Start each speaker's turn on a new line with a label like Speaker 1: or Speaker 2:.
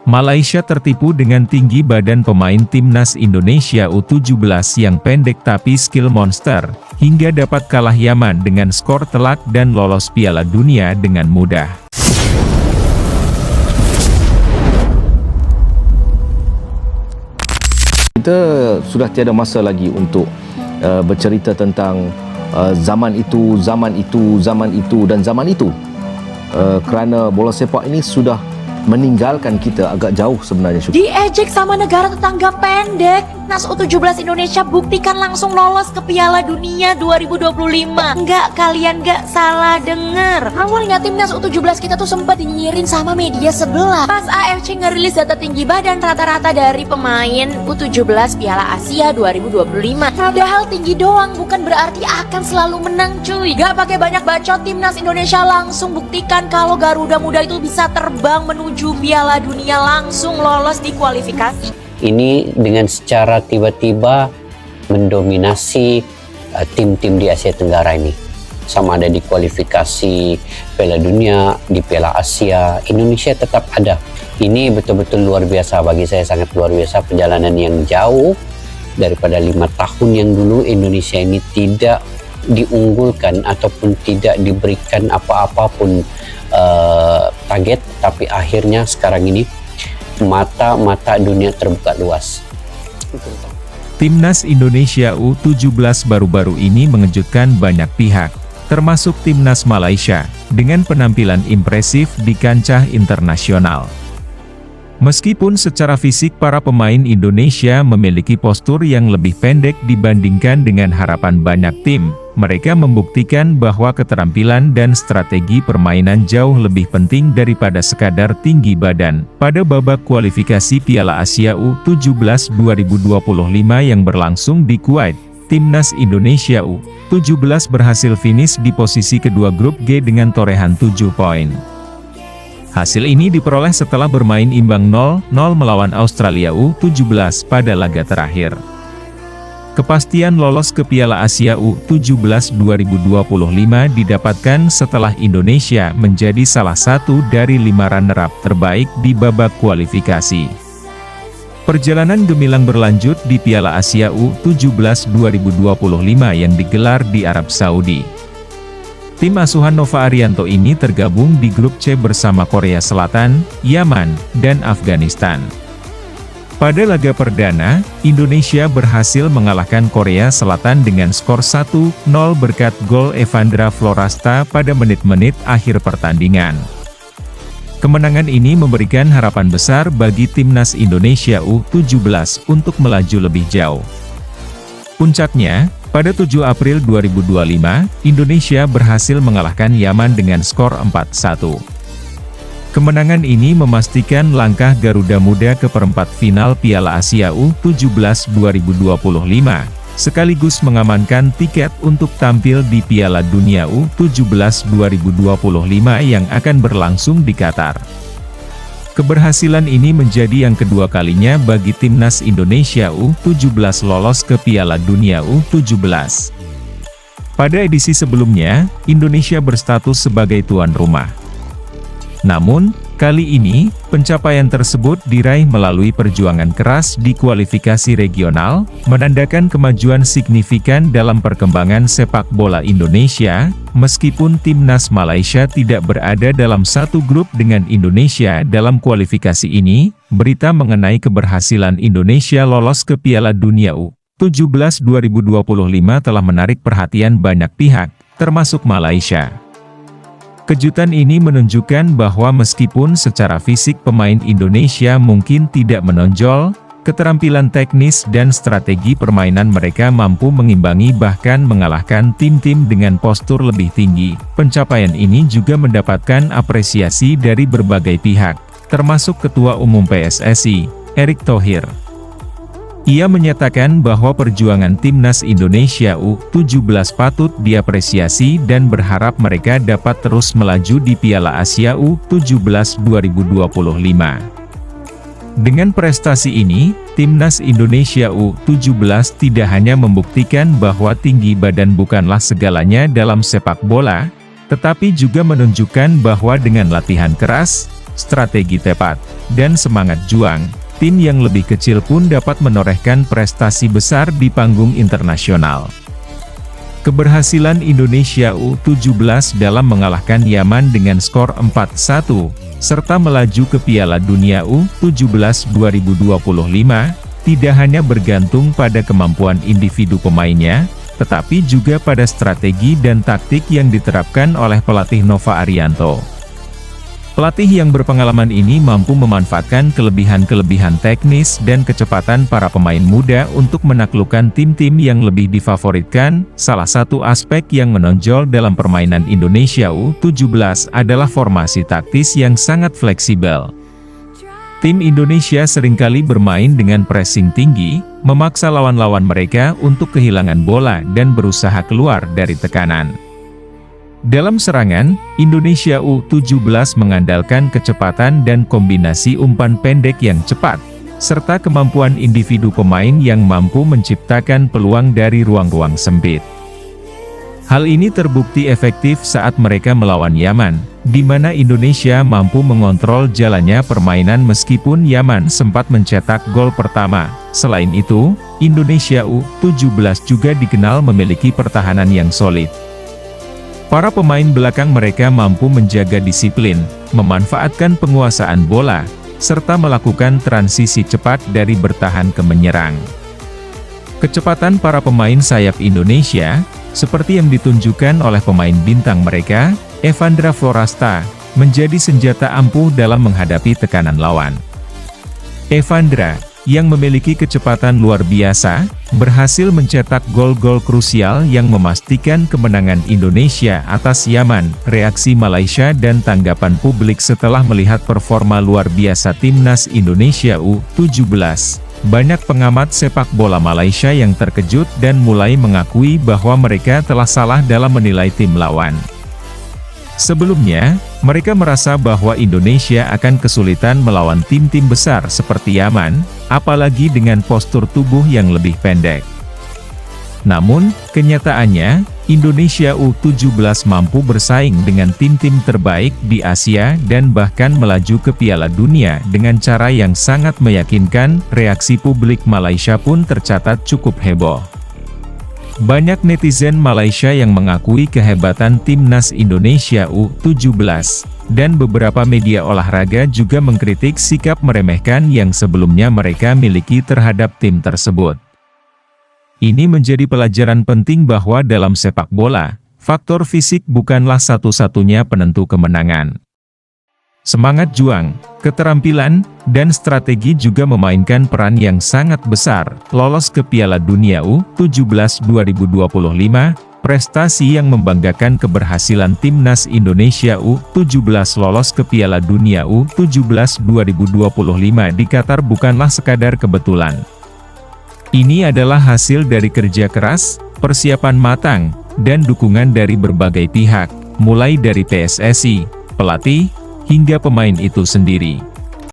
Speaker 1: Malaysia tertipu dengan tinggi badan pemain timnas Indonesia U17 yang pendek tapi skill monster, hingga dapat kalah Yaman dengan skor telak dan lolos Piala Dunia dengan mudah.
Speaker 2: Kita sudah tiada masa lagi untuk bercerita tentang zaman itu, dan zaman itu. Kerana bola sepak ini sudah meninggalkan kita agak jauh sebenarnya.
Speaker 3: Diejek sama negara tetangga pendek. Timnas U17 Indonesia buktikan langsung lolos ke Piala Dunia 2025. Enggak, kalian gak salah denger. Awalnya timnas U17 kita tuh sempat dinyirin sama media sebelah pas AFC ngerilis data tinggi badan rata-rata dari pemain U17 Piala Asia 2025. Padahal tinggi doang bukan berarti akan selalu menang cuy. Gak pakai banyak bacot, timnas Indonesia langsung buktikan kalau Garuda Muda itu bisa terbang menuju Piala Dunia, langsung lolos di kualifikasi.
Speaker 4: Ini dengan secara tiba-tiba mendominasi tim-tim di Asia Tenggara ini. Sama ada di kualifikasi Piala Dunia, di Piala Asia, Indonesia tetap ada. Ini betul-betul luar biasa, bagi saya sangat luar biasa. Perjalanan yang jauh daripada 5 tahun yang dulu Indonesia ini tidak diunggulkan ataupun tidak diberikan apa-apapun target, tapi akhirnya sekarang ini mata dunia terbuka luas.
Speaker 1: Timnas Indonesia U17 baru-baru ini mengejutkan banyak pihak, termasuk Timnas Malaysia, dengan penampilan impresif di kancah internasional. Meskipun secara fisik para pemain Indonesia memiliki postur yang lebih pendek dibandingkan dengan harapan banyak tim, mereka membuktikan bahwa keterampilan dan strategi permainan jauh lebih penting daripada sekadar tinggi badan. Pada babak kualifikasi Piala Asia U17 2025 yang berlangsung di Kuwait, Timnas Indonesia U17 berhasil finish di posisi kedua grup G dengan torehan 7 poin. Hasil ini diperoleh setelah bermain imbang 0-0 melawan Australia U17 pada laga terakhir. Kepastian lolos ke Piala Asia U17 2025 didapatkan setelah Indonesia menjadi salah satu dari 5 runner-up terbaik di babak kualifikasi. Perjalanan gemilang berlanjut di Piala Asia U17 2025 yang digelar di Arab Saudi. Tim asuhan Nova Arianto ini tergabung di grup C bersama Korea Selatan, Yaman, dan Afghanistan. Pada laga perdana, Indonesia berhasil mengalahkan Korea Selatan dengan skor 1-0 berkat gol Evandra Florasta pada menit-menit akhir pertandingan. Kemenangan ini memberikan harapan besar bagi Timnas Indonesia U17 untuk melaju lebih jauh. Puncaknya, pada 7 April 2025, Indonesia berhasil mengalahkan Yaman dengan skor 4-1. Kemenangan ini memastikan langkah Garuda Muda ke perempat final Piala Asia U17 2025, sekaligus mengamankan tiket untuk tampil di Piala Dunia U17 2025 yang akan berlangsung di Qatar. Keberhasilan ini menjadi yang kedua kalinya bagi Timnas Indonesia U17 lolos ke Piala Dunia U17. Pada edisi sebelumnya, Indonesia berstatus sebagai tuan rumah. Namun, kali ini, pencapaian tersebut diraih melalui perjuangan keras di kualifikasi regional, menandakan kemajuan signifikan dalam perkembangan sepak bola Indonesia, meskipun Timnas Malaysia tidak berada dalam satu grup dengan Indonesia dalam kualifikasi ini. Berita mengenai keberhasilan Indonesia lolos ke Piala Dunia U17 2025 telah menarik perhatian banyak pihak, termasuk Malaysia. Kejutan ini menunjukkan bahwa meskipun secara fisik pemain Indonesia mungkin tidak menonjol, keterampilan teknis dan strategi permainan mereka mampu mengimbangi bahkan mengalahkan tim-tim dengan postur lebih tinggi. Pencapaian ini juga mendapatkan apresiasi dari berbagai pihak, termasuk Ketua Umum PSSI, Erick Thohir. Ia menyatakan bahwa perjuangan Timnas Indonesia U17 patut diapresiasi dan berharap mereka dapat terus melaju di Piala Asia U17 2025. Dengan prestasi ini, Timnas Indonesia U17 tidak hanya membuktikan bahwa tinggi badan bukanlah segalanya dalam sepak bola, tetapi juga menunjukkan bahwa dengan latihan keras, strategi tepat, dan semangat juang, tim yang lebih kecil pun dapat menorehkan prestasi besar di panggung internasional. Keberhasilan Indonesia U17 dalam mengalahkan Yaman dengan skor 4-1, serta melaju ke Piala Dunia U17 2025, tidak hanya bergantung pada kemampuan individu pemainnya, tetapi juga pada strategi dan taktik yang diterapkan oleh pelatih Nova Arianto. Pelatih yang berpengalaman ini mampu memanfaatkan kelebihan-kelebihan teknis dan kecepatan para pemain muda untuk menaklukkan tim-tim yang lebih difavoritkan. Salah satu aspek yang menonjol dalam permainan Indonesia U17 adalah formasi taktis yang sangat fleksibel. Tim Indonesia seringkali bermain dengan pressing tinggi, memaksa lawan-lawan mereka untuk kehilangan bola dan berusaha keluar dari tekanan. Dalam serangan, Indonesia U17 mengandalkan kecepatan dan kombinasi umpan pendek yang cepat, serta kemampuan individu pemain yang mampu menciptakan peluang dari ruang-ruang sempit. Hal ini terbukti efektif saat mereka melawan Yaman, di mana Indonesia mampu mengontrol jalannya permainan meskipun Yaman sempat mencetak gol pertama. Selain itu, Indonesia U17 juga dikenal memiliki pertahanan yang solid. Para pemain belakang mereka mampu menjaga disiplin, memanfaatkan penguasaan bola, serta melakukan transisi cepat dari bertahan ke menyerang. Kecepatan para pemain sayap Indonesia, seperti yang ditunjukkan oleh pemain bintang mereka, Evandra Florasta, menjadi senjata ampuh dalam menghadapi tekanan lawan. Evandra, yang memiliki kecepatan luar biasa, berhasil mencetak gol-gol krusial yang memastikan kemenangan Indonesia atas Yaman. Reaksi Malaysia dan tanggapan publik setelah melihat performa luar biasa timnas Indonesia U17. Banyak pengamat sepak bola Malaysia yang terkejut dan mulai mengakui bahwa mereka telah salah dalam menilai tim lawan. Sebelumnya, mereka merasa bahwa Indonesia akan kesulitan melawan tim-tim besar seperti Yaman, apalagi dengan postur tubuh yang lebih pendek. Namun, kenyataannya, Indonesia U17 mampu bersaing dengan tim-tim terbaik di Asia dan bahkan melaju ke Piala Dunia dengan cara yang sangat meyakinkan. Reaksi publik Malaysia pun tercatat cukup heboh. Banyak netizen Malaysia yang mengakui kehebatan timnas Indonesia U17, dan beberapa media olahraga juga mengkritik sikap meremehkan yang sebelumnya mereka miliki terhadap tim tersebut. Ini menjadi pelajaran penting bahwa dalam sepak bola, faktor fisik bukanlah satu-satunya penentu kemenangan. Semangat juang, keterampilan, dan strategi juga memainkan peran yang sangat besar. Lolos ke Piala Dunia U17 2025, prestasi yang membanggakan. Keberhasilan timnas Indonesia U17 lolos ke Piala Dunia U17 2025 di Qatar bukanlah sekadar kebetulan. Ini adalah hasil dari kerja keras, persiapan matang, dan dukungan dari berbagai pihak, mulai dari PSSI, pelatih, hingga pemain itu sendiri.